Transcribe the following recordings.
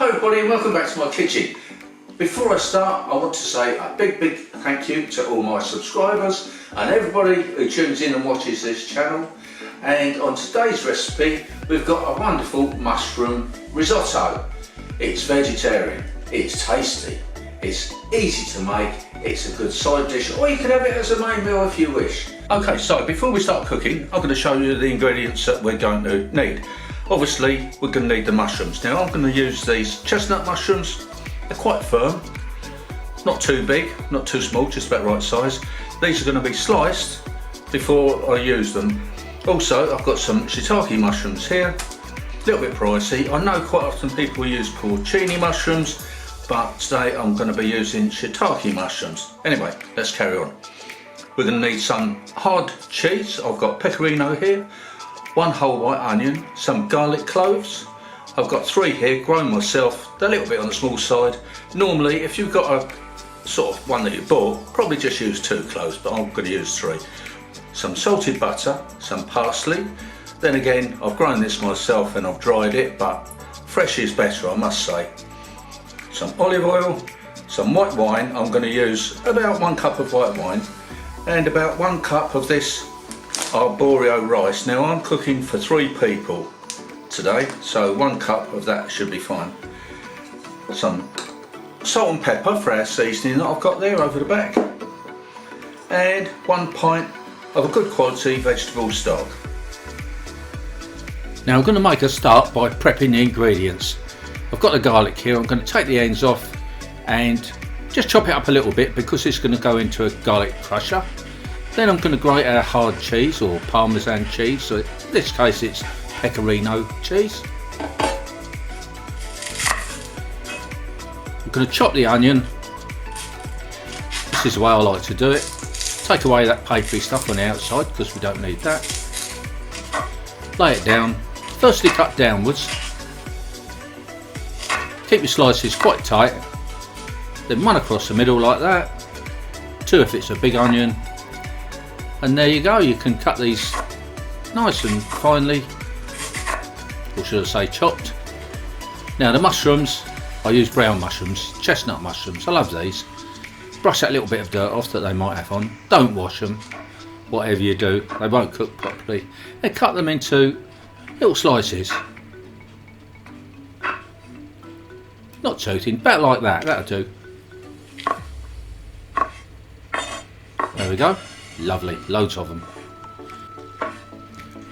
Hello everybody and welcome back to my kitchen. Before I start, I want to say a big thank you to all my subscribers and everybody who tunes in and watches this channel. And on today's recipe we've got a wonderful mushroom risotto. It's vegetarian, it's tasty, it's easy to make, it's a good side dish, or you can have it as a main meal if you wish. Okay, so before we start cooking, I'm going to show you the ingredients that we're going to need. Obviously, we're going to need the mushrooms. Now, I'm going to use these chestnut mushrooms. They're quite firm, not too big, not too small, just about right size. These are going to be sliced before I use them. Also, I've got some shiitake mushrooms here, a little bit pricey. I know quite often people use porcini mushrooms, but today I'm going to be using shiitake mushrooms. Anyway, let's carry on. We're going to need some hard cheese. I've got pecorino here, one whole white onion, some garlic cloves. I've got 3 here, grown myself. They're a little bit on the small side. Normally, if you've got a sort of one that you bought, probably just use 2 cloves, but I'm going to use 3. Some salted butter, some parsley. Then again, I've grown this myself and I've dried it, but fresh is better, I must say. Some olive oil, some white wine. I'm going to use about 1 cup of white wine and about 1 cup of this arborio rice. Now I'm cooking for 3 people today, so 1 cup of that should be fine. Some salt and pepper for our seasoning that I've got there over the back, and 1 pint of a good quality vegetable stock. Now I'm going to make a start by prepping the ingredients. I've got the garlic here. I'm going to take the ends off and just chop it up a little bit because it's going to go into a garlic crusher. Then I'm going to grate our hard cheese or parmesan cheese, so in this case it's pecorino cheese. I'm going to chop the onion. This is the way I like to do it. Take away that papery stuff on the outside because we don't need that. Lay it down. Firstly cut downwards. Keep your slices quite tight. Then 1 across the middle like that. 2 if it's a big onion. And there you go, you can cut these nice and finely, or should I say chopped. Now the mushrooms, I use brown mushrooms, chestnut mushrooms, I love these. Brush that little bit of dirt off that they might have on. Don't wash them, whatever you do, they won't cook properly. And cut them into little slices. Not too thin, about like that, that'll do. There we go. Lovely, loads of them.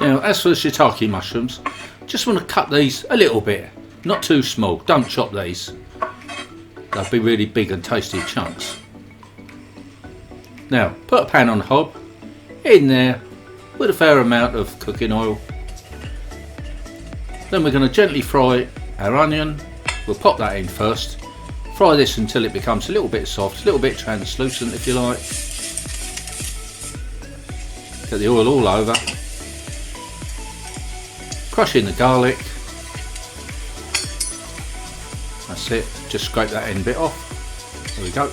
Now as for the shiitake mushrooms, just want to cut these a little bit, not too small, don't chop these. They'll be really big and tasty chunks. Now put a pan on the hob, in there with a fair amount of cooking oil. Then we're going to gently fry our onion. We'll pop that in first. Fry this until it becomes a little bit soft, a little bit translucent if you like. Get the oil all over. Crush in the garlic. That's it, just scrape that end bit off. There we go.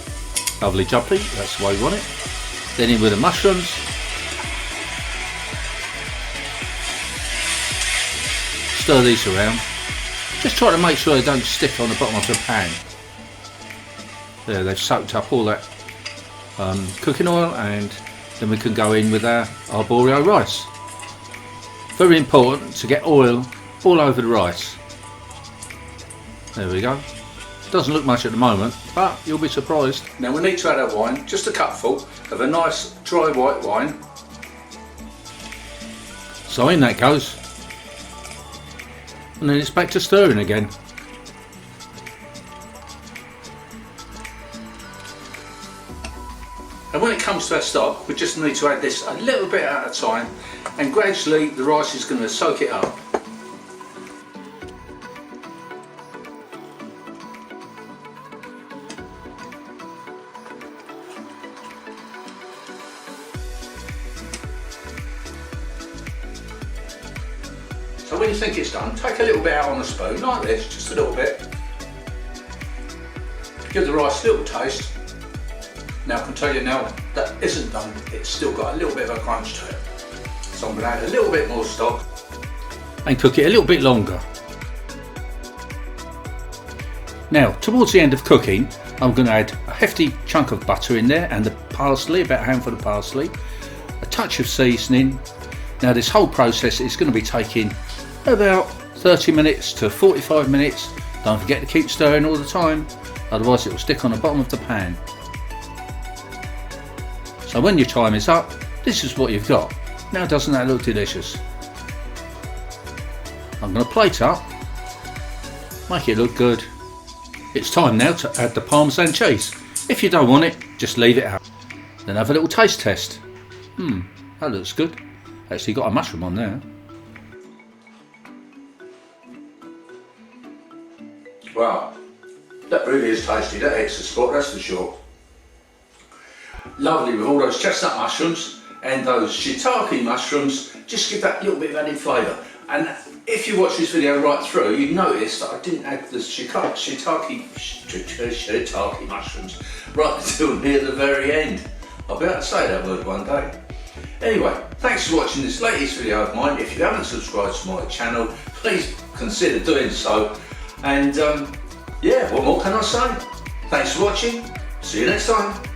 Lovely jubbly, that's the way we want it. Then in with the mushrooms. Stir these around. Just try to make sure they don't stick on the bottom of the pan. There, they've soaked up all that cooking oil, and then we can go in with our arborio rice. Very important to get oil all over the rice. There we go. Doesn't look much at the moment, but you'll be surprised. Now we need to add our wine, just a cupful of a nice dry white wine. So in that goes. And then it's back to stirring again. And when it comes to our stock, we just need to add this a little bit at a time, and gradually the rice is going to soak it up. So when you think it's done, take a little bit out on a spoon, like this, just a little bit. Give the rice a little taste. Now I can tell you now, that isn't done, it's still got a little bit of a crunch to it. So I'm going to add a little bit more stock. And cook it a little bit longer. Now, towards the end of cooking, I'm going to add a hefty chunk of butter in there and the parsley, about a handful of parsley, a touch of seasoning. Now this whole process is going to be taking about 30 minutes to 45 minutes. Don't forget to keep stirring all the time, otherwise it will stick on the bottom of the pan. So when your time is up, this is what you've got. Now doesn't that look delicious? I'm going to plate up, make it look good. It's time now to add the Parmesan cheese. If you don't want it, just leave it out. Then have a little taste test. That looks good. Actually got a mushroom on there. Wow, that really is tasty, that extra spot, that's for sure. Lovely with all those chestnut mushrooms and those shiitake mushrooms, just give that little bit of added flavour. And if you watch this video right through, you notice that I didn't add the shiitake mushrooms right until near the very end. I'll be able to say that word one day. Anyway, thanks for watching this latest video of mine. If you haven't subscribed to my channel, please consider doing so. And yeah, what more can I say? Thanks for watching. See you next time.